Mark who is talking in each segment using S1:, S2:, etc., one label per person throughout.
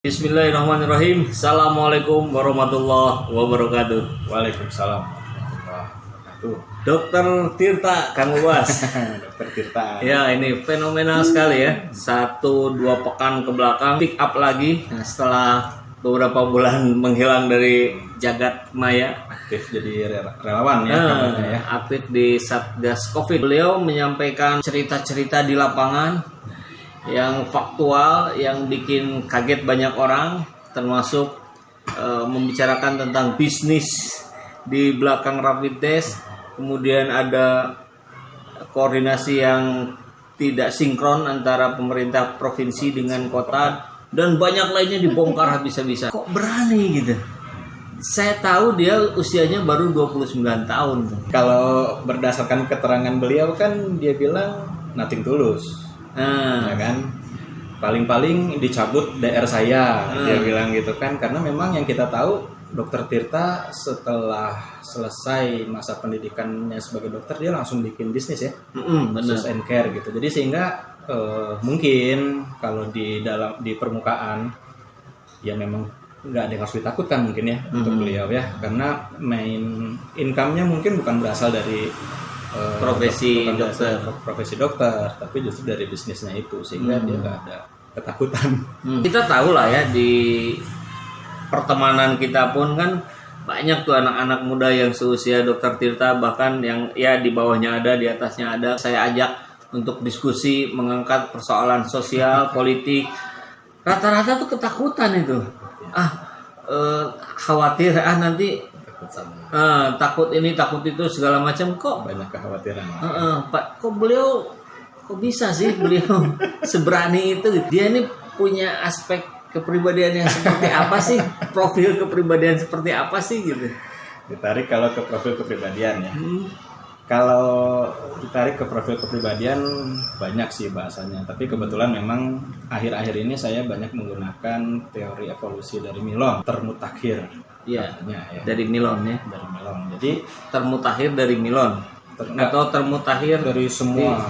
S1: Bismillahirrahmanirrahim. Assalamualaikum warahmatullahi wabarakatuh.
S2: Waalaikumsalam warahmatullahi wabarakatuh.
S1: Dokter Tirta, Kang Luas.
S2: Dokter Tirta.
S1: Ya, ini fenomenal sekali ya. 1-2 pekan ke belakang pick up lagi setelah beberapa bulan menghilang dari jagat maya.
S2: Aktif jadi relawan ya, ya.
S1: Aktif di Satgas Covid. Beliau menyampaikan cerita-cerita di lapangan yang faktual, yang bikin kaget banyak orang, termasuk membicarakan tentang bisnis di belakang rapid test. Kemudian ada koordinasi yang tidak sinkron antara pemerintah provinsi dengan kota, dan banyak lainnya dibongkar habis-habisan. Kok berani gitu? Saya tahu dia usianya baru 29 tahun.
S2: Kalau berdasarkan keterangan beliau kan dia bilang nothing tulus. Ya kan, paling-paling dicabut DR saya, dia bilang gitu kan, karena memang yang kita tahu Dokter Tirta setelah selesai masa pendidikannya sebagai dokter dia langsung bikin bisnis ya, Sus and Care gitu. Jadi sehingga mungkin kalau di permukaan ya memang nggak ada yang harus ditakutkan mungkin ya untuk beliau ya, karena main income-nya mungkin bukan berasal dari profesi dokter, tapi justru dari bisnisnya itu, sehingga dia nggak ada ketakutan.
S1: Kita tahu lah ya, di pertemanan kita pun kan banyak tuh anak-anak muda yang seusia Dokter Tirta, bahkan yang ya di bawahnya ada, di atasnya ada. Saya ajak untuk diskusi, mengangkat persoalan sosial, politik. Rata-rata tuh ketakutan itu. Khawatir nanti takut ini takut itu segala macam. Kok
S2: banyak kekhawatiran.
S1: Pak, kok bisa sih beliau seberani itu? Dia ini punya aspek kepribadian yang seperti apa sih? Profil kepribadian seperti apa sih gitu?
S2: Ditarik kalau ke profil kepribadian ya. Kalau ditarik ke profil kepribadian banyak sih bahasanya, tapi kebetulan memang akhir-akhir ini saya banyak menggunakan teori evolusi dari Milon, termutakhir.
S1: Iya,
S2: ya.
S1: Dari Milon ya.
S2: Dari Milon. Jadi
S1: termutakhir dari Milon atau termutakhir
S2: dari semua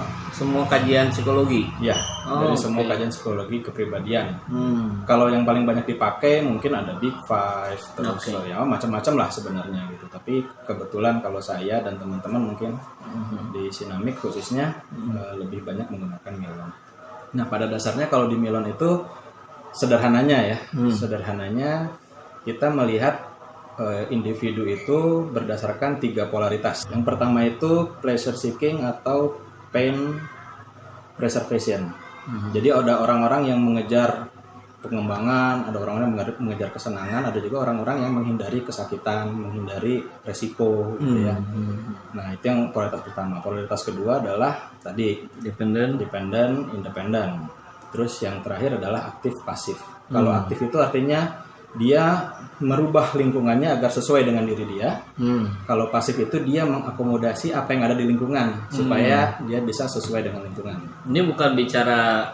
S1: kajian psikologi.
S2: Ya, dari semua kajian psikologi kepribadian. Kalau yang paling banyak dipakai mungkin ada Big Five, terus ya macam-macam lah sebenarnya gitu. Tapi kebetulan kalau saya dan teman-teman mungkin di Sinamik khususnya lebih banyak menggunakan Milon. Nah, pada dasarnya kalau di Milon itu sederhananya kita melihat individu itu berdasarkan 3 polaritas. Yang pertama itu pleasure seeking atau pain preservation. Jadi ada orang-orang yang mengejar pengembangan, ada orang-orang yang mengejar kesenangan, ada juga orang-orang yang menghindari kesakitan, menghindari resiko gitu ya. Nah, itu yang polaritas pertama. Polaritas kedua adalah tadi dependent, independent. Terus yang terakhir adalah aktif pasif. Kalau aktif itu artinya dia merubah lingkungannya agar sesuai dengan diri dia. Kalau pasif itu dia mengakomodasi apa yang ada di lingkungan supaya dia bisa sesuai dengan lingkungan. Ini
S1: bukan bicara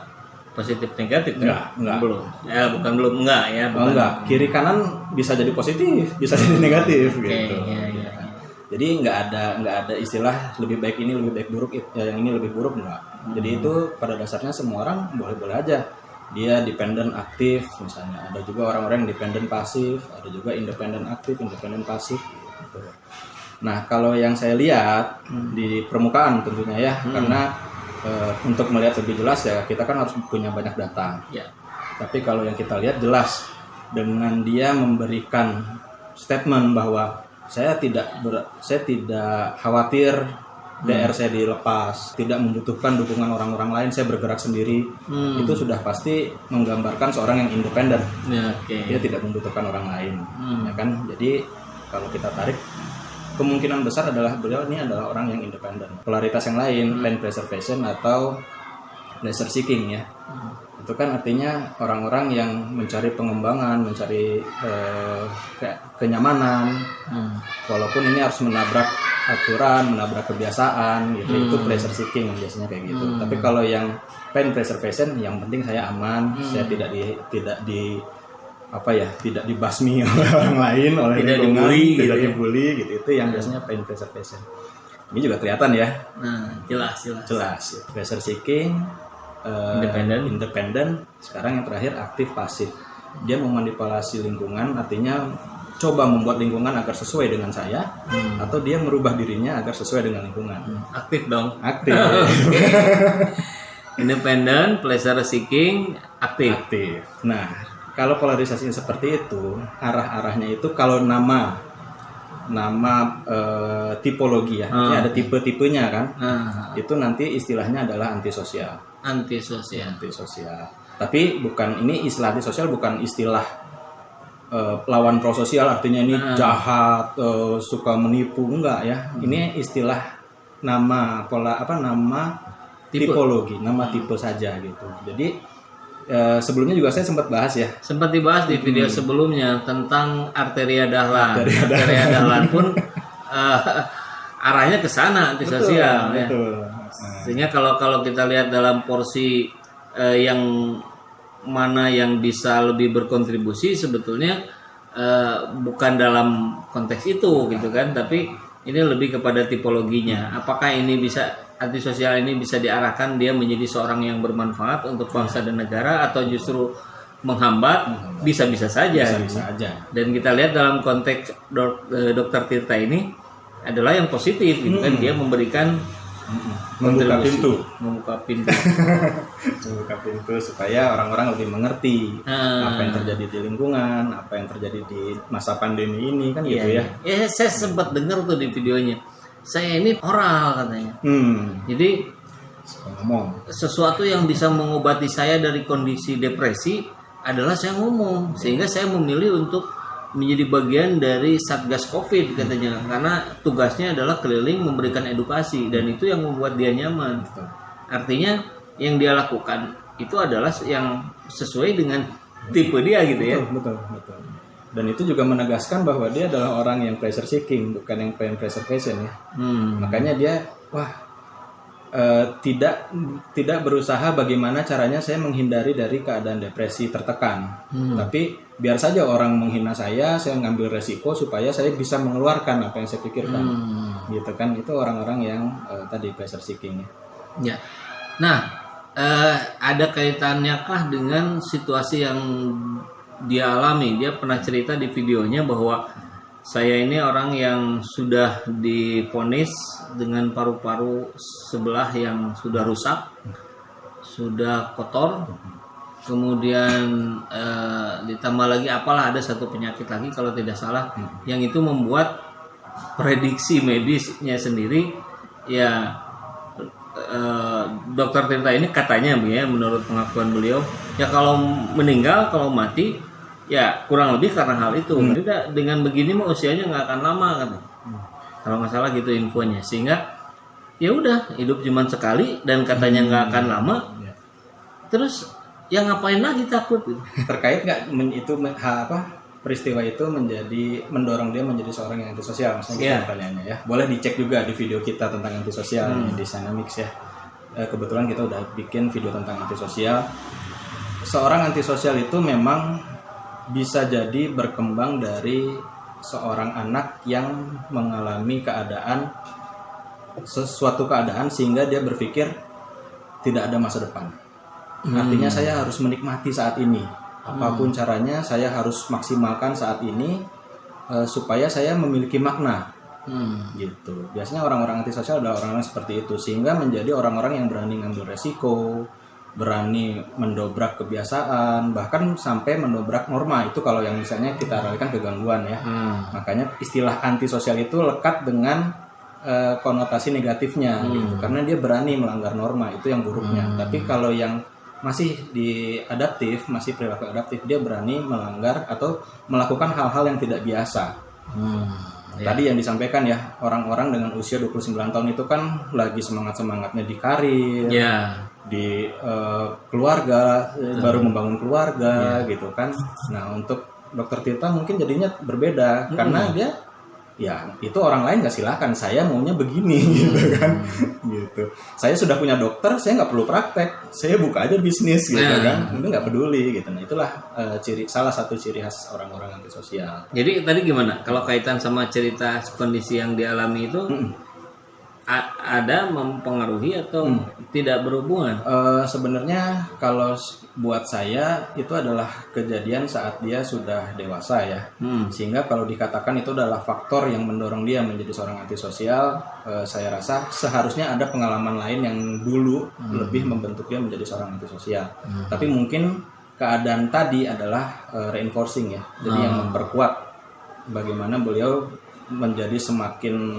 S1: positif negatif
S2: enggak.
S1: Belum. Ya, belum ya.
S2: Enggak. Kiri kanan bisa jadi positif, bisa jadi negatif gitu.
S1: Iya.
S2: Jadi nggak ada istilah lebih baik ini lebih baik buruk, yang ini lebih buruk, enggak. Jadi itu pada dasarnya semua orang boleh-boleh aja. Dia dependent aktif misalnya, ada juga orang-orang yang dependent pasif, ada juga independent aktif, independent pasif gitu. Nah, kalau yang saya lihat di permukaan tentunya ya, karena untuk melihat lebih jelas ya kita kan harus punya banyak data. Tapi kalau yang kita lihat jelas dengan dia memberikan statement bahwa saya tidak khawatir DR saya dilepas, tidak membutuhkan dukungan orang-orang lain, saya bergerak sendiri. Itu sudah pasti menggambarkan seorang yang independen. Dia tidak membutuhkan orang lain, ya kan? Jadi kalau kita tarik, kemungkinan besar adalah beliau ini adalah orang yang independen. Polaritas yang lain, pain preservation atau pleasure seeking ya. Itu kan artinya orang-orang yang mencari pengembangan, mencari kenyamanan, walaupun ini harus menabrak aturan, menabrak kebiasaan gitu. Itu pleasure seeking biasanya kayak gitu. Tapi kalau yang pain preservation, yang penting saya aman, saya tidak dibasmi oleh orang lain, oleh lingkungan, tidak dibully gitu. Itu yang biasanya pain preservation. Ini juga kelihatan ya. Jelas. Pleasure seeking, independen, sekarang yang terakhir aktif pasif. dia memanipulasi lingkungan, artinya coba membuat lingkungan agar sesuai dengan saya, atau dia merubah dirinya agar sesuai dengan lingkungan.
S1: Aktif dong.
S2: Aktif.
S1: Independent, pleasure seeking, aktif.
S2: Aktif. Nah, kalau polarisasi seperti itu, arah-arahnya itu kalau nama tipologi ya, ini ada tipe-tipenya kan, itu nanti istilahnya adalah antisosial.
S1: Antisosial.
S2: Tapi bukan, ini istilah antisosial bukan istilah lawan prososial, artinya ini jahat, suka menipu, enggak ya. Ini istilah nama tipologi, nama tipe saja gitu. Jadi sebelumnya juga saya sempat bahas ya.
S1: Sempat dibahas di video sebelumnya tentang arteria dahlan. Arteria dahlan pun arahnya ke sana, antisosial.
S2: Betul.
S1: Sehingga kalau kita lihat dalam porsi yang mana yang bisa lebih berkontribusi, sebetulnya bukan dalam konteks itu gitu kan, tapi ini lebih kepada tipologinya. Apakah ini bisa, antisosial ini bisa diarahkan dia menjadi seorang yang bermanfaat untuk bangsa dan negara, atau justru menghambat? Bisa-bisa saja.
S2: Bisa aja.
S1: Dan kita lihat dalam konteks Dr. Tirta ini adalah yang positif gitu kan, dia memberikan
S2: membuka pintu
S1: membuka pintu
S2: supaya orang-orang lebih mengerti apa yang terjadi di lingkungan, apa yang terjadi di masa pandemi ini kan, gitu ya.
S1: Ya, saya sempat dengar tuh di videonya. Saya ini oral katanya. Jadi
S2: ngomong
S1: sesuatu yang bisa mengobati saya dari kondisi depresi adalah saya ngomong, sehingga saya memilih untuk menjadi bagian dari Satgas Covid katanya, karena tugasnya adalah keliling memberikan edukasi, dan itu yang membuat dia nyaman. Artinya yang dia lakukan itu adalah yang sesuai dengan tipe dia gitu ya.
S2: Betul. Dan itu juga menegaskan bahwa dia adalah orang yang pleasure seeking, bukan yang pengen preservation ya. Makanya dia tidak berusaha bagaimana caranya saya menghindari dari keadaan depresi tertekan. Tapi biar saja orang menghina saya ngambil resiko supaya saya bisa mengeluarkan apa yang saya pikirkan. Gitu kan, itu orang-orang yang tadi pleasure seeking ya.
S1: Nah, ada kaitannya kah dengan situasi yang dia alami? Dia pernah cerita di videonya bahwa saya ini orang yang sudah divonis dengan paru-paru sebelah yang sudah rusak, sudah kotor, kemudian ditambah lagi apalah, ada satu penyakit lagi kalau tidak salah, yang itu membuat prediksi medisnya sendiri ya. Dokter Tirta ini katanya ya, menurut pengakuan beliau, ya kalau meninggal, kalau mati ya kurang lebih karena hal itu. Dengan begini mah usianya nggak akan lama kan, kalau nggak salah gitu infonya. Sehingga ya udah, hidup cuma sekali dan katanya nggak akan lama. Terus ya ngapain lagi takut?
S2: Terkait nggak itu peristiwa itu mendorong dia menjadi seorang yang antisosial, misalnya pertanyaannya ya. Boleh dicek juga di video kita tentang antisosial di Sanamix ya. Kebetulan kita udah bikin video tentang antisosial. Seorang antisosial itu memang bisa jadi berkembang dari seorang anak yang mengalami sesuatu keadaan sehingga dia berpikir tidak ada masa depan. Artinya saya harus menikmati saat ini, apapun caranya saya harus maksimalkan saat ini supaya saya memiliki makna. Gitu. Biasanya orang-orang antisosial adalah orang-orang seperti itu, sehingga menjadi orang-orang yang berani ngambil resiko, berani mendobrak kebiasaan, bahkan sampai mendobrak norma. Itu kalau yang misalnya kita arahkan ke gangguan ya. Makanya istilah antisosial itu lekat dengan konotasi negatifnya gitu. Karena dia berani melanggar norma, itu yang buruknya. Tapi kalau yang masih di adaptif, masih perilaku adaptif, dia berani melanggar atau melakukan hal-hal yang tidak biasa. Tadi yang disampaikan ya, orang-orang dengan usia 29 tahun itu kan lagi semangat-semangatnya di karir, di keluarga, baru membangun keluarga gitu kan. Nah, untuk Dokter Tirta mungkin jadinya berbeda karena dia ya itu orang lain nggak, silakan, saya maunya begini gitu kan. Gitu. Saya sudah punya dokter, saya nggak perlu praktek, saya buka aja bisnis gitu kan. Itu nggak peduli gitu. Nah, itulah salah satu ciri khas orang-orang antisosial.
S1: Jadi tadi gimana kalau kaitan sama cerita kondisi yang dialami itu? ada mempengaruhi atau tidak berhubungan?
S2: Sebenarnya kalau buat saya itu adalah kejadian saat dia sudah dewasa ya, sehingga kalau dikatakan itu adalah faktor yang mendorong dia menjadi seorang antisosial, saya rasa seharusnya ada pengalaman lain yang dulu lebih membentuk dia menjadi seorang antisosial. Tapi mungkin keadaan tadi adalah reinforcing ya, jadi yang memperkuat bagaimana beliau menjadi semakin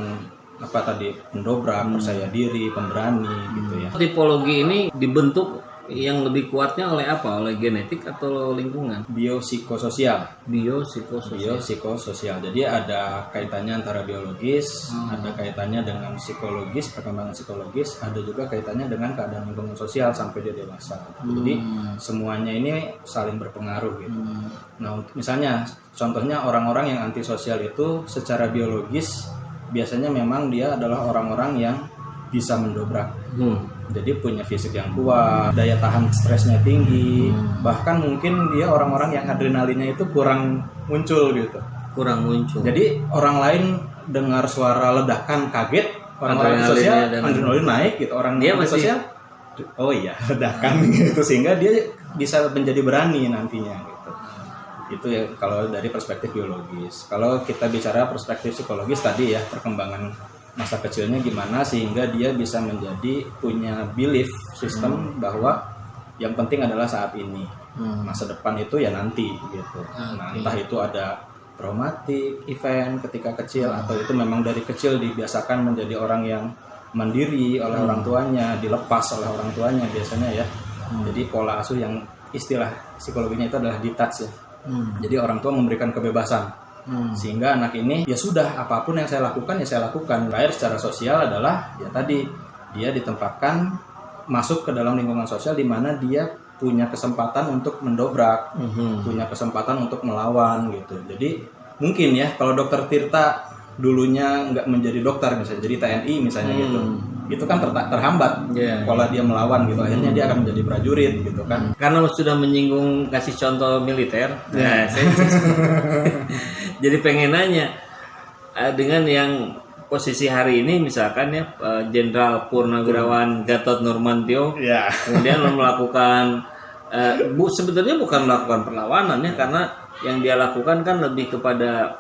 S2: pendobrak, percaya diri, pemberani gitu ya.
S1: Tipologi ini dibentuk yang lebih kuatnya oleh apa? Oleh genetik atau lingkungan?
S2: Biopsikososial.
S1: Biopsikososial.
S2: Jadi ada kaitannya antara biologis, ada kaitannya dengan psikologis, perkembangan psikologis, ada juga kaitannya dengan keadaan lingkungan sosial sampai dia dewasa. Jadi semuanya ini saling berpengaruh gitu. Nah, misalnya contohnya orang-orang yang antisosial itu secara biologis biasanya memang dia adalah orang-orang yang bisa mendobrak. Jadi punya fisik yang kuat, daya tahan stresnya tinggi, bahkan mungkin dia orang-orang yang adrenalinnya itu kurang muncul gitu. Jadi orang lain dengar suara ledakan kaget, orang-orang sosial adrenalin naik gitu. Orang dia sosial, oh iya ledakan gitu, sehingga dia bisa menjadi berani nantinya gitu. Itu ya kalau dari perspektif biologis. Kalau kita bicara perspektif psikologis tadi ya, perkembangan masa kecilnya gimana sehingga dia bisa menjadi punya belief system bahwa yang penting adalah saat ini, masa depan itu ya nanti gitu. Nah, entah itu ada traumatik event ketika kecil atau itu memang dari kecil dibiasakan menjadi orang yang mandiri oleh orang tuanya, dilepas oleh orang tuanya biasanya ya. Jadi pola asuh yang istilah psikologinya itu adalah detach ya. Jadi orang tua memberikan kebebasan sehingga anak ini ya sudah, apapun yang saya lakukan ya saya lakukan. Lahir secara sosial adalah ya tadi dia ditempatkan masuk ke dalam lingkungan sosial di mana dia punya kesempatan untuk mendobrak, punya kesempatan untuk melawan gitu. Jadi mungkin ya kalau Dokter Tirta dulunya nggak menjadi dokter misalnya jadi TNI misalnya gitu, itu kan terhambat pola dia melawan gitu, akhirnya dia akan menjadi prajurit gitu kan.
S1: Karena sudah menyinggung kasih contoh militer, jadi pengen nanya dengan yang posisi hari ini misalkan ya Jenderal Purnawirawan Gatot Nurmantio kemudian melakukan sebetulnya bukan melakukan perlawanan ya, karena yang dia lakukan kan lebih kepada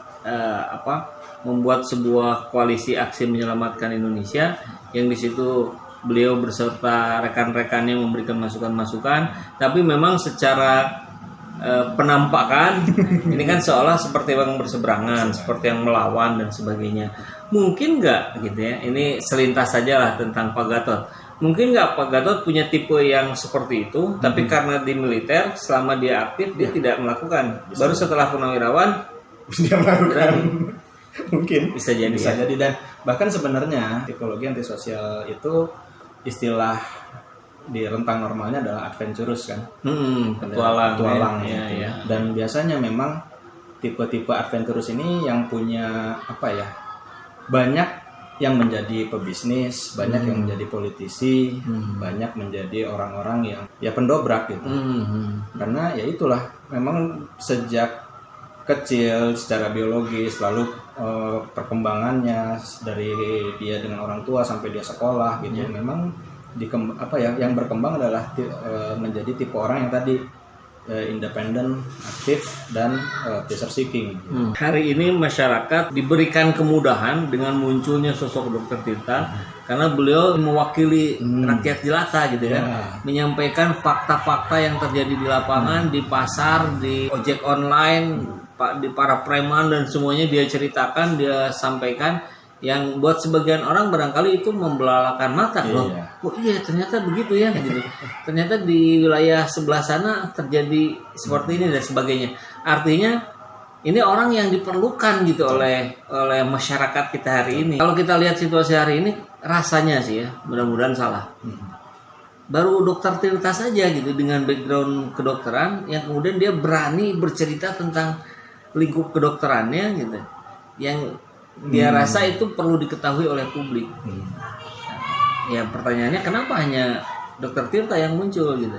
S1: membuat sebuah koalisi aksi menyelamatkan Indonesia yang di situ beliau beserta rekan-rekannya memberikan masukan-masukan, tapi memang secara penampakan ini kan seolah seperti yang berseberangan, seperti yang melawan dan sebagainya. Mungkin nggak gitu ya, ini selintas saja lah tentang Pak Gatot. Mungkin nggak Pak Gatot punya tipe yang seperti itu, tapi karena di militer selama dia aktif dia tidak melakukan. Baru setelah purnawirawan
S2: dia melakukan. Mungkin
S1: bisa jadi
S2: dan bahkan sebenarnya psikologi antisosial itu istilah di rentang normalnya adalah adventurous kan, petualang ya. Dan biasanya memang tipe-tipe adventurous ini yang punya banyak yang menjadi pebisnis, banyak yang menjadi politisi, banyak menjadi orang-orang yang ya pendobrak gitu. Karena ya itulah memang sejak kecil secara biologis, lalu perkembangannya dari dia dengan orang tua sampai dia sekolah gitu, memang yang berkembang adalah menjadi tipe orang yang tadi independen, aktif, dan pleasure seeking.
S1: Hari ini masyarakat diberikan kemudahan dengan munculnya sosok Dokter Tirta karena beliau mewakili rakyat jelata gitu ya, menyampaikan fakta-fakta yang terjadi di lapangan, di pasar, di ojek online, di para preman dan semuanya dia ceritakan, dia sampaikan, yang buat sebagian orang barangkali itu membelalakan mata loh. Oh iya ternyata begitu ya gitu. Ternyata di wilayah sebelah sana terjadi seperti ini dan sebagainya. Artinya ini orang yang diperlukan gitu oleh masyarakat kita hari ini. Kalau kita lihat situasi hari ini rasanya sih ya, mudah-mudahan salah. Baru Dokter Tirta saja gitu dengan background kedokteran yang kemudian dia berani bercerita tentang lingkup kedokterannya gitu, yang dia rasa itu perlu diketahui oleh publik. Ya pertanyaannya kenapa hanya Dokter Tirta yang muncul gitu?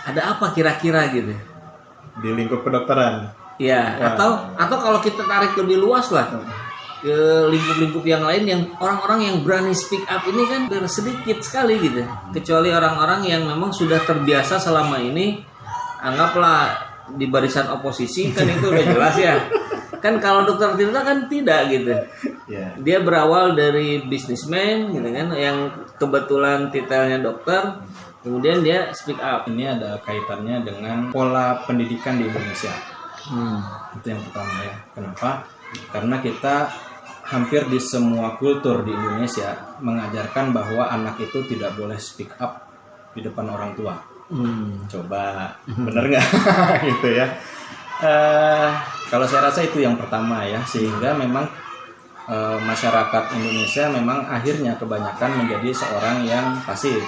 S1: Ada apa kira-kira gitu
S2: di lingkup kedokteran?
S1: Ya, atau kalau kita tarik lebih luas lah, ke lingkup-lingkup yang lain yang orang-orang yang berani speak up ini kan sedikit sekali gitu. Kecuali orang-orang yang memang sudah terbiasa selama ini, anggaplah di barisan oposisi kan itu udah jelas ya. Kan kalau Dokter Tirta kan tidak gitu. Dia berawal dari bisnismen gitu kan, yang kebetulan titelnya dokter, kemudian dia speak up.
S2: Ini ada kaitannya dengan pola pendidikan di Indonesia. Itu yang pertama ya. Kenapa? Karena kita hampir di semua kultur di Indonesia mengajarkan bahwa anak itu tidak boleh speak up di depan orang tua. Coba bener nggak gitu ya? Kalau saya rasa itu yang pertama ya, sehingga memang masyarakat Indonesia memang akhirnya kebanyakan menjadi seorang yang pasif,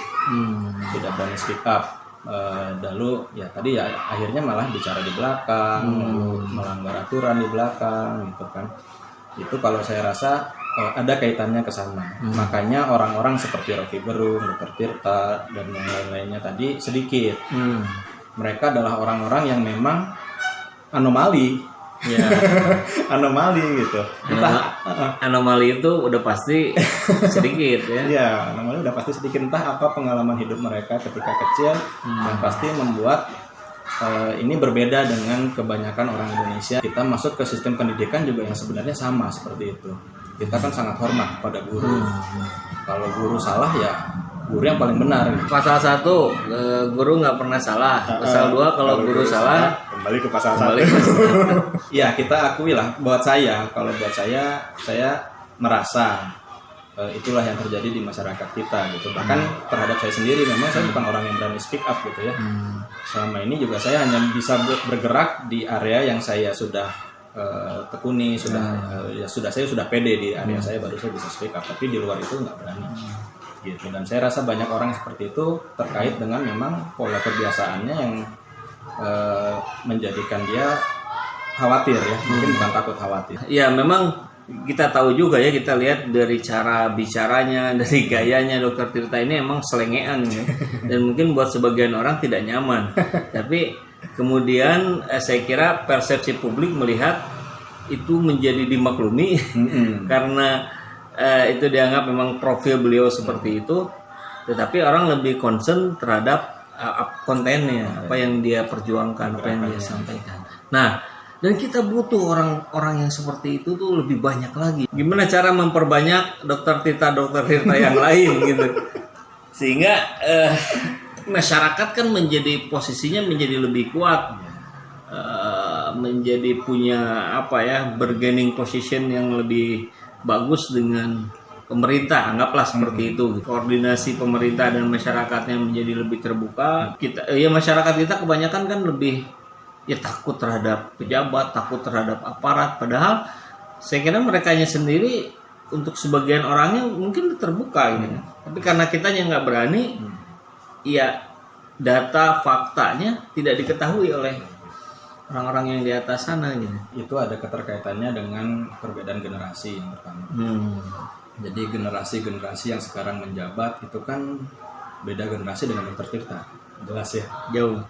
S2: tidak berani speak up. Lalu ya tadi ya akhirnya malah bicara di belakang, lalu melanggar aturan di belakang gitu kan. Itu kalau saya rasa ada kaitannya ke sana. Makanya orang-orang seperti Rocky Gerung, Dr. Tirta dan yang lain-lainnya tadi sedikit. Mereka adalah orang-orang yang memang anomali. Ya, anomali gitu.
S1: Anomali itu udah pasti sedikit ya.
S2: Iya, anomali udah pasti sedikit, entah apa pengalaman hidup mereka ketika kecil yang pasti membuat ini berbeda dengan kebanyakan orang Indonesia. Kita masuk ke sistem pendidikan juga yang sebenarnya sama seperti itu. Kita kan sangat hormat pada guru. Kalau guru salah ya guru yang paling benar.
S1: Pasal 1, guru nggak pernah salah. Pasal 2, kalau guru salah
S2: kembali ke pasal 1. Ya, kita akui lah, buat saya merasa itulah yang terjadi di masyarakat kita gitu. Bahkan terhadap saya sendiri, memang saya bukan orang yang berani speak up gitu ya. Selama ini juga saya hanya bisa bergerak di area yang saya sudah tekuni, saya sudah pede di area saya, baru saya bisa speak up. Tapi di luar itu nggak berani gitu. Dan saya rasa banyak orang seperti itu terkait dengan memang pola kebiasaannya yang menjadikan dia khawatir ya, mungkin bukan takut, khawatir.
S1: Ya memang kita tahu juga ya, kita lihat dari cara bicaranya, dari gayanya Dokter Tirta ini emang selengean ya. Dan mungkin buat sebagian orang tidak nyaman. Tapi kemudian saya kira persepsi publik melihat itu menjadi dimaklumi karena itu dianggap memang profil beliau seperti itu. Tetapi orang lebih concern terhadap kontennya, apa yang dia perjuangkan, apa yang dia sampaikan. Nah, dan kita butuh orang-orang yang seperti itu tuh lebih banyak lagi. Gimana cara memperbanyak dokter Tirta yang lain gitu, sehingga masyarakat kan menjadi posisinya menjadi lebih kuat, menjadi punya bargaining position yang lebih bagus dengan pemerintah, anggaplah seperti itu. Koordinasi pemerintah dan masyarakatnya menjadi lebih terbuka. Masyarakat kita kebanyakan kan lebih takut terhadap pejabat, takut terhadap aparat. Padahal saya kira merekanya sendiri untuk sebagian orangnya mungkin terbuka gitu. Tapi karena kitanya nggak berani, data faktanya tidak diketahui oleh orang-orang yang di atas sana gitu.
S2: Itu ada keterkaitannya dengan perbedaan generasi yang pertama. Jadi generasi-generasi yang sekarang menjabat itu kan beda generasi dengan Dokter Tirta. Jelas ya,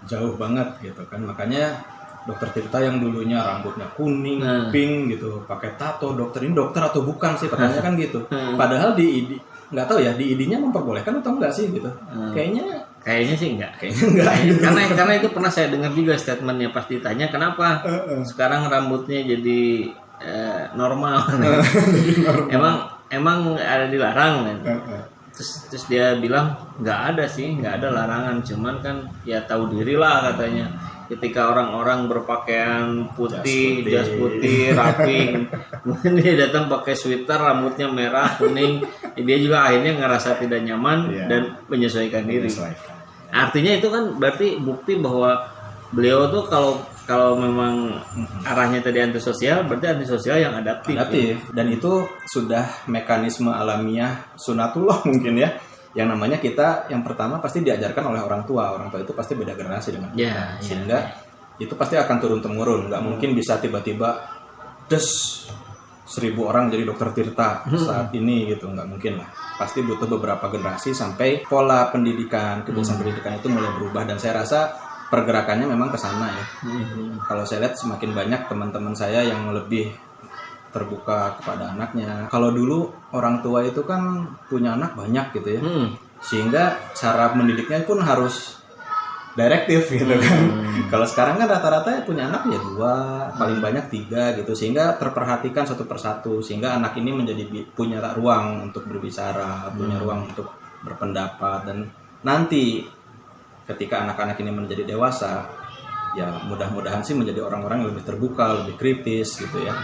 S2: jauh banget gitu kan. Makanya Dokter Tirta yang dulunya rambutnya kuning, pink gitu, pakai tato, dokter ini dokter atau bukan sih, katanya kan gitu. Padahal di ID, nggak tahu ya, di ID-nya memperbolehkan atau enggak sih gitu.
S1: Kayaknya sih enggak. Karena itu pernah saya dengar juga statementnya pas ditanya kenapa sekarang rambutnya jadi normal. Emang ada dilarang kan? Terus dia bilang nggak ada larangan, cuman kan ya tahu diri lah katanya. Ketika orang-orang berpakaian putih, jas putih, rapi, kemudian dia datang pakai sweater, rambutnya merah, kuning, dia juga akhirnya ngerasa tidak nyaman dan menyesuaikan diri. Artinya itu kan berarti bukti bahwa beliau tuh kalau memang arahnya tadi antisosial, berarti antisosial yang adaptif.
S2: Dan itu sudah mekanisme alamiah sunatullah mungkin ya. Yang namanya kita yang pertama pasti diajarkan oleh orang tua itu pasti beda generasi dengan kita. Sehingga itu pasti akan turun-temurun. Nggak mungkin bisa tiba-tiba 1000 orang jadi Dokter Tirta saat ini gitu, nggak mungkin lah. Pasti butuh beberapa generasi sampai pola pendidikan, kebiasaan pendidikan itu mulai berubah. Dan saya rasa pergerakannya memang ke sana ya. Kalau saya lihat semakin banyak teman-teman saya yang lebih terbuka kepada anaknya. Kalau dulu orang tua itu kan punya anak banyak gitu ya, sehingga cara mendidiknya pun harus direktif gitu kan. Kalau sekarang kan rata-rata punya anak ya 2, paling banyak 3 gitu, sehingga terperhatikan satu persatu, sehingga anak ini menjadi punya ruang untuk berbicara, punya ruang untuk berpendapat, dan nanti ketika anak-anak ini menjadi dewasa, ya mudah-mudahan sih menjadi orang-orang yang lebih terbuka, lebih kritis gitu ya,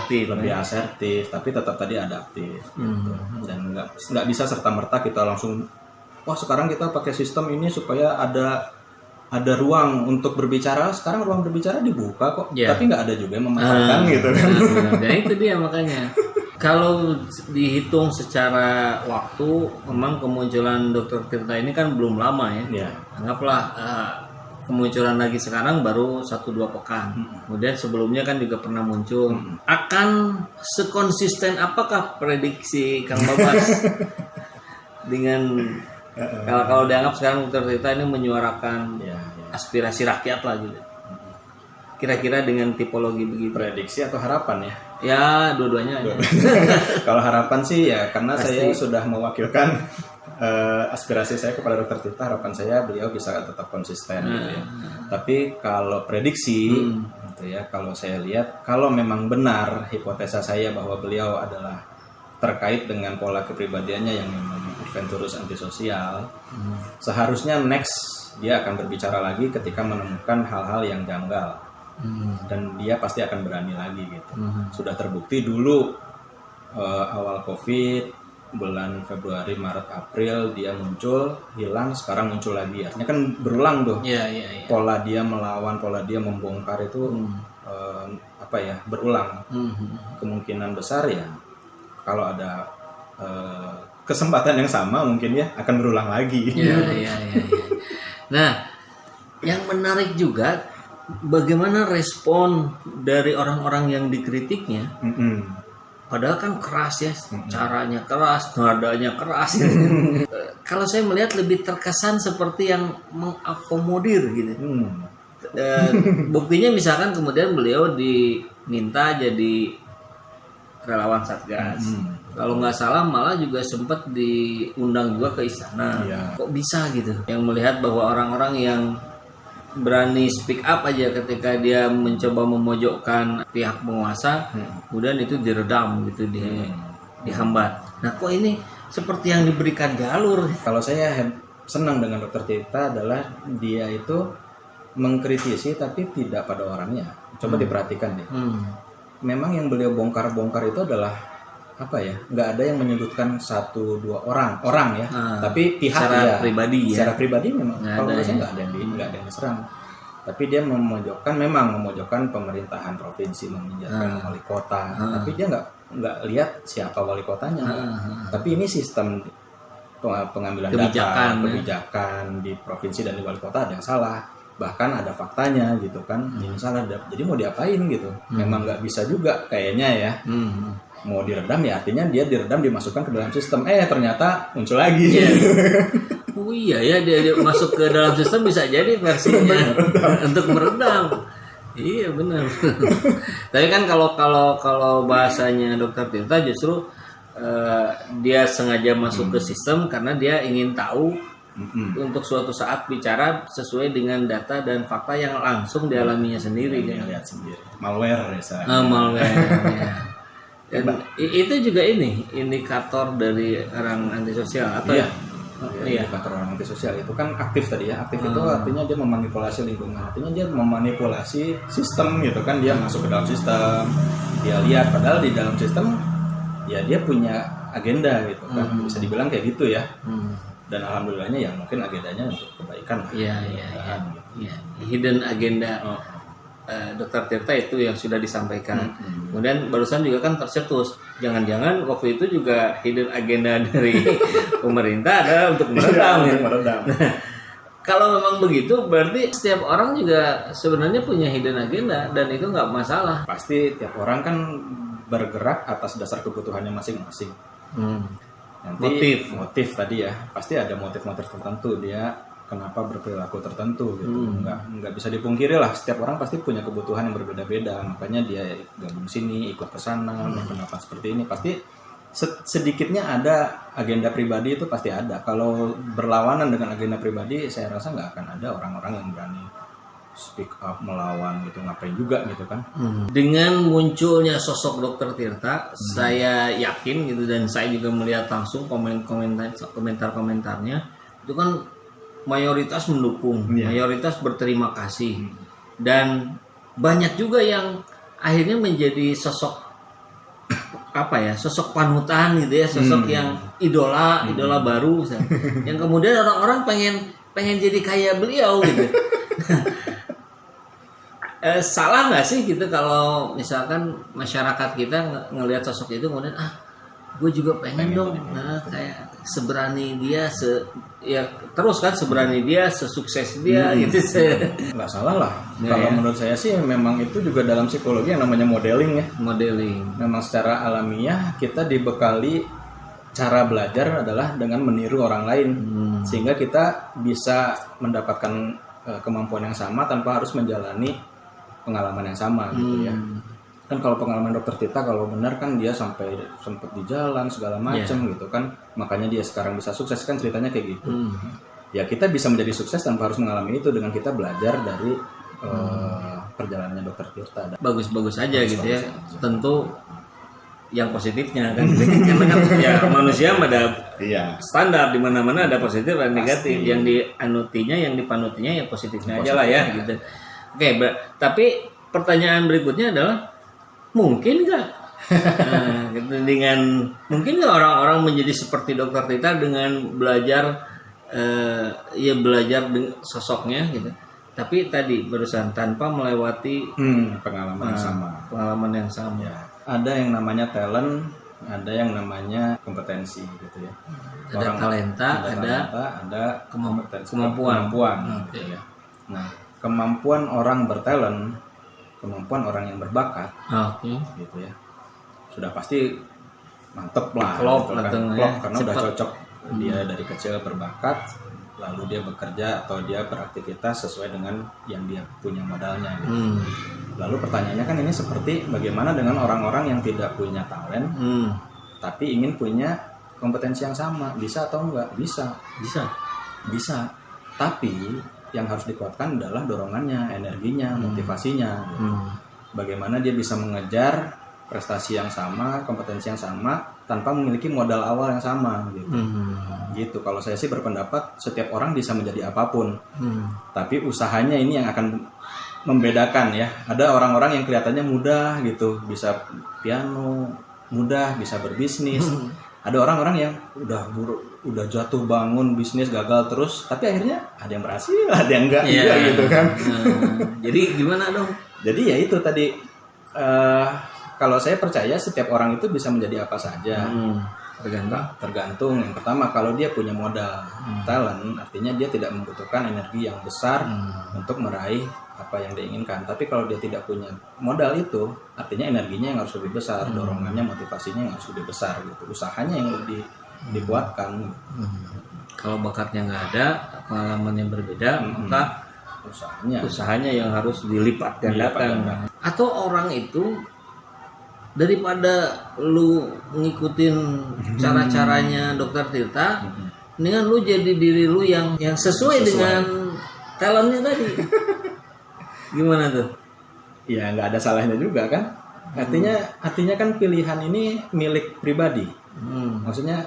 S2: lebih asertif, tapi tetap tadi adaptif gitu. Dan nggak bisa serta-merta kita langsung, wah sekarang kita pakai sistem ini supaya ada ruang untuk berbicara. Sekarang ruang berbicara dibuka kok, tapi nggak ada juga yang memanfaatkan gitu kan.
S1: Nah itu dia makanya. Kalau dihitung secara waktu, memang kemunculan Dr. Tirta ini kan belum lama ya. Anggaplah kemunculan lagi sekarang baru 1-2 pekan. Kemudian sebelumnya kan juga pernah muncul. Akan sekonsisten apakah prediksi Kang Babas dengan kalau dianggap sekarang Dr. Tirta ini menyuarakan aspirasi rakyat lah gitu. Kira-kira dengan tipologi begitu.
S2: Prediksi atau harapan ya?
S1: Ya, dua-duanya.
S2: Kalau harapan sih ya karena saya sudah mewakilkan aspirasi saya kepada Dr. Tirta, harapan saya beliau bisa tetap konsisten gitu ya. Tapi kalau prediksi gitu ya, kalau saya lihat kalau memang benar hipotesa saya bahwa beliau adalah terkait dengan pola kepribadiannya yang memang adventurous antisosial, seharusnya next dia akan berbicara lagi ketika menemukan hal-hal yang janggal. Dan dia pasti akan berani lagi gitu. Sudah terbukti dulu awal COVID, bulan Februari, Maret, April dia muncul, hilang, sekarang muncul lagi. Artinya kan berulang tuh. Pola dia melawan, pola dia membongkar itu berulang. Kemungkinan besar ya kalau ada kesempatan yang sama mungkin ya akan berulang lagi.
S1: Nah, yang menarik juga bagaimana respon dari orang-orang yang dikritiknya. Padahal kan keras ya, caranya keras, nadanya keras. Kalau saya melihat lebih terkesan seperti yang mengakomodir gitu. Buktinya misalkan kemudian beliau diminta jadi relawan Satgas. Kalau nggak salah malah juga sempat diundang juga ke istana. Kok bisa gitu? Yang melihat bahwa orang-orang yang berani speak up aja ketika dia mencoba memojokkan pihak penguasa, kemudian itu diredam gitu, dihambat. Nah kok ini seperti yang diberikan jalur.
S2: Kalau saya senang dengan Dr. Tirta adalah dia itu mengkritisi tapi tidak pada orangnya. Coba diperhatikan deh. Memang yang beliau bongkar-bongkar itu adalah apa ya? Nggak ada yang menyudutkan 1-2 orang ya. Tapi pihak
S1: secara pribadi ya.
S2: Secara pribadi memang kalau menurut saya nggak ada yang diserang. Tapi dia memojokkan pemerintahan provinsi, memojokkan wali kota. Tapi dia nggak lihat siapa wali kotanya. Tapi ini sistem pengambilan kebijakan di provinsi dan di wali kota ada yang salah. Bahkan ada faktanya gitu kan, ini salah. Jadi mau diapain gitu? Memang nggak bisa juga kayaknya ya. Mau diredam ya artinya dia diredam, dimasukkan ke dalam sistem. Ternyata muncul lagi.
S1: Oh iya ya, dia masuk ke dalam sistem bisa jadi versinya untuk meredam. Iya benar. Tapi kan kalau bahasanya Dr. Tirta justru dia sengaja masuk ke sistem karena dia ingin tahu untuk suatu saat bicara sesuai dengan data dan fakta yang langsung dialaminya sendiri.
S2: Dia lihat sendiri. Malware misalnya.
S1: Malware. Ya. Dan itu juga indikator dari orang antisosial atau
S2: indikator orang antisosial itu kan aktif tadi ya. Aktif itu artinya dia memanipulasi lingkungan, artinya dia memanipulasi sistem gitu kan. Dia masuk ke dalam sistem, dia lihat padahal di dalam sistem ya dia punya agenda gitu kan. Bisa dibilang kayak gitu ya. Dan alhamdulillahnya ya mungkin agendanya untuk kebaikan lah.
S1: Iya. Hidden agenda Dr. Tirta itu yang sudah disampaikan. Kemudian barusan juga kan tercetus, jangan-jangan waktu itu juga hidden agenda dari pemerintah adalah untuk meredam. Kalau memang begitu, berarti setiap orang juga sebenarnya punya hidden agenda dan itu nggak masalah.
S2: Pasti tiap orang kan bergerak atas dasar kebutuhannya masing-masing. Nanti motif tadi ya, pasti ada motif-motif tertentu dia kenapa berperilaku tertentu gitu. Nggak bisa dipungkiri lah, setiap orang pasti punya kebutuhan yang berbeda-beda, makanya dia gabung sini, ikut ke sana, berpendapat seperti ini. Pasti sedikitnya ada agenda pribadi, itu pasti ada. Kalau berlawanan dengan agenda pribadi, saya rasa nggak akan ada orang-orang yang berani speak up, melawan gitu, ngapain juga gitu kan.
S1: Dengan munculnya sosok Dr. Tirta, saya yakin gitu, dan saya juga melihat langsung komentar-komentarnya itu kan mayoritas mendukung, mayoritas berterima kasih, dan banyak juga yang akhirnya menjadi sosok sosok panutan gitu ya, sosok yang idola baru yang kemudian orang-orang pengen jadi kayak beliau gitu. Salah nggak sih gitu kalau misalkan masyarakat kita ngelihat sosok itu kemudian gue juga pengen dong kayak seberani dia, terus kan seberani dia, sesukses dia gitu.
S2: Nggak salah lah. Kalau menurut saya sih memang itu juga dalam psikologi yang namanya modeling ya. Modeling. Memang secara alamiah kita dibekali cara belajar adalah dengan meniru orang lain, sehingga kita bisa mendapatkan kemampuan yang sama tanpa harus menjalani pengalaman yang sama gitu ya. Kan kalau pengalaman Dr. Tirta kalau benar kan dia sampai sempat di jalan segala macam gitu kan, makanya dia sekarang bisa sukses kan, ceritanya kayak gitu. Ya kita bisa menjadi sukses tanpa harus mengalami itu dengan kita belajar dari perjalanannya Dr. Tirta.
S1: Bagus-bagus aja gitu ya. Tentu yang positifnya kan, karena kan ya manusia ada standar, di mana-mana ada positif dan negatif. Yang dianutinya, yang dipanutinya yang positifnya aja lah ya gitu. Oke, tapi pertanyaan berikutnya adalah mungkin nggak mungkin nggak orang-orang menjadi seperti Dr. Tirta dengan belajar belajar sosoknya gitu, tapi tadi barusan tanpa melewati
S2: pengalaman yang sama.
S1: Ya.
S2: Ada yang namanya talent, ada yang namanya kompetensi gitu ya.
S1: Ada talenta,
S2: ada
S1: kemampuan.
S2: Gitu ya. Nah, kemampuan orang bertalent, kemampuan orang yang berbakat, gitu ya, sudah pasti mantep lah,
S1: klop
S2: karena udah cocok. Dia dari kecil berbakat, lalu dia bekerja atau dia beraktivitas sesuai dengan yang dia punya modalnya. Gitu. Lalu pertanyaannya kan ini seperti bagaimana dengan orang-orang yang tidak punya talent, tapi ingin punya kompetensi yang sama, bisa atau enggak? Bisa. Tapi yang harus dikuatkan adalah dorongannya, energinya, motivasinya. Gitu. Bagaimana dia bisa mengejar prestasi yang sama, kompetensi yang sama, tanpa memiliki modal awal yang sama. Gitu. Gitu. Kalau saya sih berpendapat setiap orang bisa menjadi apapun, tapi usahanya ini yang akan membedakan ya. Ada orang-orang yang kelihatannya mudah gitu, bisa piano, mudah, bisa berbisnis. Ada orang-orang yang udah jatuh bangun bisnis gagal terus, tapi akhirnya ada yang berhasil, ada yang enggak juga gitu kan.
S1: Jadi gimana dong?
S2: Jadi ya itu tadi, kalau saya percaya setiap orang itu bisa menjadi apa saja. Tergantung. Yang pertama, kalau dia punya modal talent, artinya dia tidak membutuhkan energi yang besar untuk meraih apa yang dia inginkan. Tapi kalau dia tidak punya modal itu, artinya energinya yang harus lebih besar, dorongannya, motivasinya yang harus lebih besar gitu. Usahanya yang lebih dibuatkan.
S1: Kalau bakatnya nggak ada, pengalaman yang berbeda, maka usahanya yang harus dilipat gandakan. Atau orang itu daripada lu ngikutin cara-caranya Dr. Tirta, dengan lu jadi diri lu yang sesuai dengan talentnya tadi. Gimana tuh?
S2: Ya nggak ada salahnya juga kan. Artinya kan pilihan ini milik pribadi. Maksudnya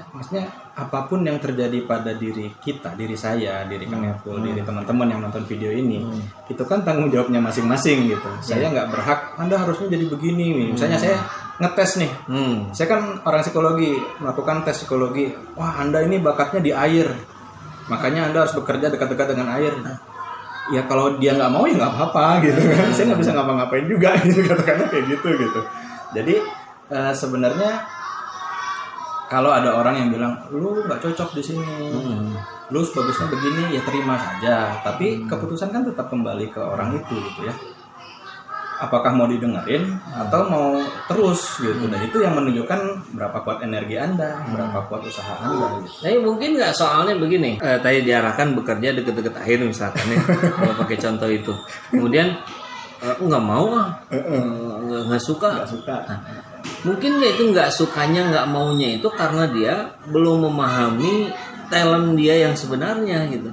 S2: apapun yang terjadi pada diri kita, diri saya, diri Kang Epul, diri teman-teman yang nonton video ini, itu kan tanggung jawabnya masing-masing gitu. Saya nggak berhak, Anda harusnya jadi begini. Misalnya saya ngetes nih, saya kan orang psikologi, melakukan tes psikologi. Wah, Anda ini bakatnya di air, makanya Anda harus bekerja dekat-dekat dengan air. Ya kalau dia nggak mau ya nggak apa-apa gitu kan. Saya nggak bisa ngapa-ngapain juga gitu, katakanlah kayak gitu. Jadi sebenarnya kalau ada orang yang bilang lu nggak cocok di sini, lu bagusnya begini, ya terima saja. Tapi keputusan kan tetap kembali ke orang itu gitu ya. apakah mau didengerin atau mau terus gitu. Dan itu yang menunjukkan berapa kuat energi Anda, berapa kuat usaha Anda gitu.
S1: Tapi mungkin nggak, soalnya begini, tadi diarahkan bekerja deket-deket akhir misalkan ya, kalau pakai contoh itu. Kemudian nggak mau nggak suka. Nah, mungkin nggak, itu nggak sukanya, nggak maunya itu karena dia belum memahami talent dia yang sebenarnya gitu.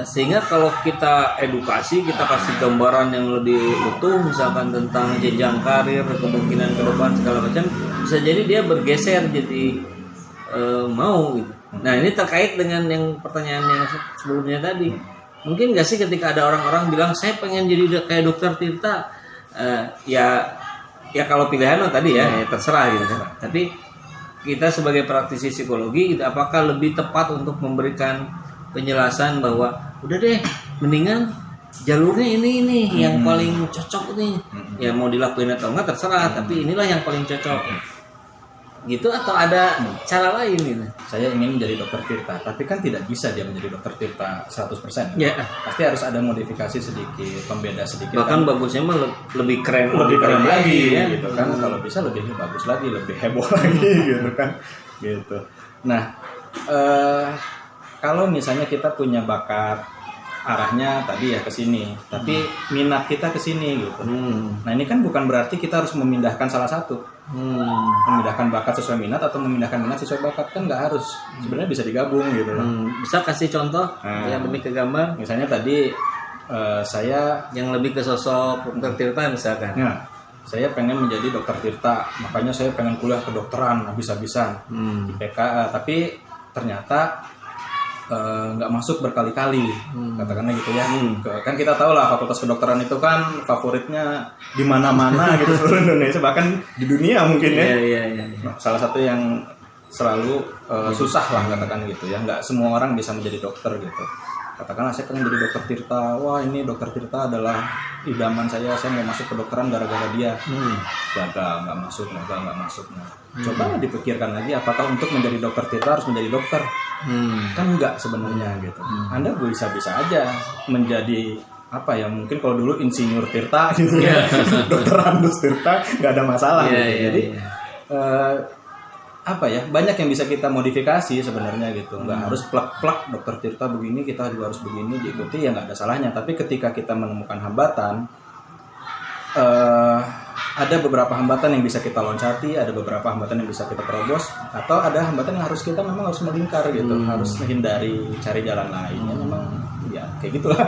S1: Sehingga kalau kita edukasi, kita kasih gambaran yang lebih utuh misalkan tentang jenjang karir, kemungkinan ke depan segala macam, bisa jadi dia bergeser jadi mau gitu. Nah, ini terkait dengan yang pertanyaan yang sebelumnya tadi. Mungkin nggak sih ketika ada orang-orang bilang saya pengen jadi kayak Dokter Tirta, ya kalau pilihan tadi ya terserah gitu kan. Tapi kita sebagai praktisi psikologi gitu, apakah lebih tepat untuk memberikan penjelasan bahwa udah deh, mendingan jalurnya ini yang paling cocok nih. Ya mau dilakuin atau enggak terserah, tapi inilah yang paling cocok. Gitu, atau ada cara lain gitu.
S2: Saya ingin menjadi Dokter Tirta, tapi kan tidak bisa dia menjadi Dokter Tirta 100%.
S1: Ya.
S2: Pasti harus ada modifikasi sedikit, pembeda sedikit.
S1: Bahkan bagusnya mah lebih keren
S2: lagi
S1: ya.
S2: Gitu kan. Kalau bisa lebih bagus lagi, lebih heboh lagi gitu kan. Gitu. Nah, kalau misalnya kita punya bakat, arahnya tadi ya ke sini, tapi minat kita ke sini gitu. Nah, ini kan bukan berarti kita harus memindahkan salah satu. Memindahkan bakat sesuai minat atau memindahkan minat sesuai bakat, kan nggak harus. Sebenarnya bisa digabung gitu.
S1: Bisa kasih contoh yang lebih ke gambar?
S2: Misalnya tadi saya
S1: yang lebih ke sosok Dokter Tirta misalkan.
S2: Nah, saya pengen menjadi Dokter Tirta, makanya saya pengen kuliah kedokteran habis-habisan di PKA, tapi ternyata nggak masuk berkali-kali, katakanlah gitu ya. Kan kita tahu lah fakultas kedokteran itu kan favoritnya di mana-mana gitu seluruh Indonesia, bahkan di dunia mungkin ya. Nah, salah satu yang selalu susah lah katakan gitu ya, nggak semua orang bisa menjadi dokter gitu. Katakanlah saya pengen jadi Dokter Tirta, wah ini Dokter Tirta adalah idaman saya mau masuk kedokteran gara-gara dia. Gagal nggak masuk. Nah, coba dipikirkan lagi, apakah untuk menjadi Dokter Tirta harus menjadi dokter? Kan enggak sebenarnya gitu. Anda bisa-bisa aja menjadi apa ya, mungkin kalau dulu insinyur Tirta gitu ya, Dokter Andus Tirta, nggak ada masalah gitu. Jadi apa ya, banyak yang bisa kita modifikasi sebenarnya gitu. Nggak harus plak-plak Dokter Tirta begini, kita juga harus begini, diikuti ya nggak ada salahnya. Tapi ketika kita menemukan hambatan, ada beberapa hambatan yang bisa kita loncati, ada beberapa hambatan yang bisa kita terobos, atau ada hambatan yang harus kita memang harus melingkar gitu, harus menghindari, cari jalan lainnya. Memang ya kayak gitulah.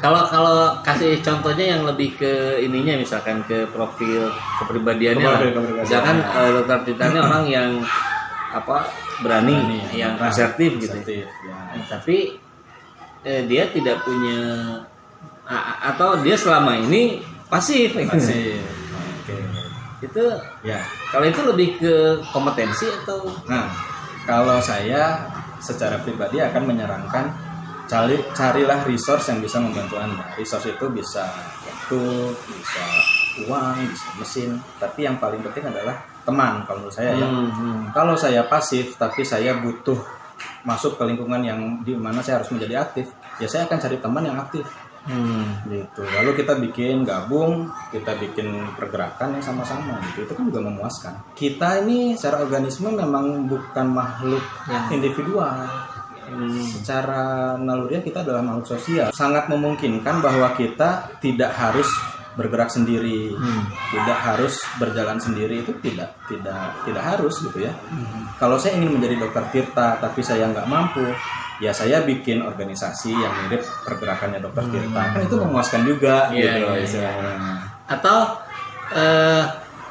S2: Kalau kasih contohnya yang lebih ke ininya, misalkan ke profil kepribadiannya lah. Misalkan Dokter Tirta ini orang yang berani yang asertif gitu. Tapi dia tidak punya, atau dia selama ini pasif. Itu ya. Kalau itu lebih ke kompetensi atau? Nah, kalau saya secara pribadi akan menyarankan carilah resource yang bisa membantu Anda. Resource itu bisa waktu, bisa uang, bisa mesin, tapi yang paling penting adalah teman kalau menurut saya ya. Kalau saya pasif tapi saya butuh masuk ke lingkungan yang di mana saya harus menjadi aktif, ya saya akan cari teman yang aktif. Gitu. Lalu kita bikin gabung, kita bikin pergerakan yang sama-sama gitu. Itu kan juga memuaskan. Kita ini secara organisme memang bukan makhluk individual. Secara naluriah kita adalah makhluk sosial. Sangat memungkinkan bahwa kita tidak harus bergerak sendiri, tidak harus berjalan sendiri, itu tidak harus gitu ya. Kalau saya ingin menjadi Dokter Tirta tapi saya nggak mampu, ya saya bikin organisasi yang mirip pergerakannya Dokter Tirta, kan itu memuaskan juga gitu.
S1: Atau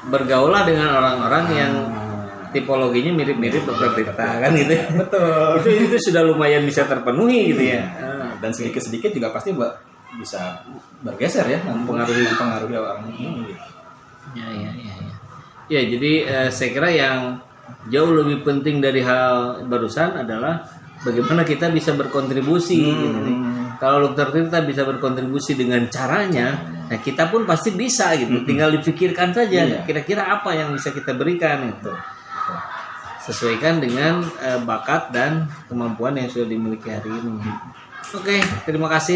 S1: bergaulah dengan orang-orang yang tipologinya mirip-mirip Dokter Tirta kan gitu.
S2: Betul.
S1: itu sudah lumayan bisa terpenuhi gitu ya.
S2: Dan sedikit-sedikit juga pasti bisa bergeser ya, mempengaruhi orang ini gitu. Ya, jadi saya kira yang jauh lebih penting dari hal barusan adalah bagaimana kita bisa berkontribusi gitu. Kalau Dokter Tirta bisa berkontribusi dengan caranya, nah kita pun pasti bisa gitu. Tinggal dipikirkan saja kira-kira apa yang bisa kita berikan itu. Sesuaikan dengan bakat dan kemampuan yang sudah dimiliki hari ini. Oke, terima kasih.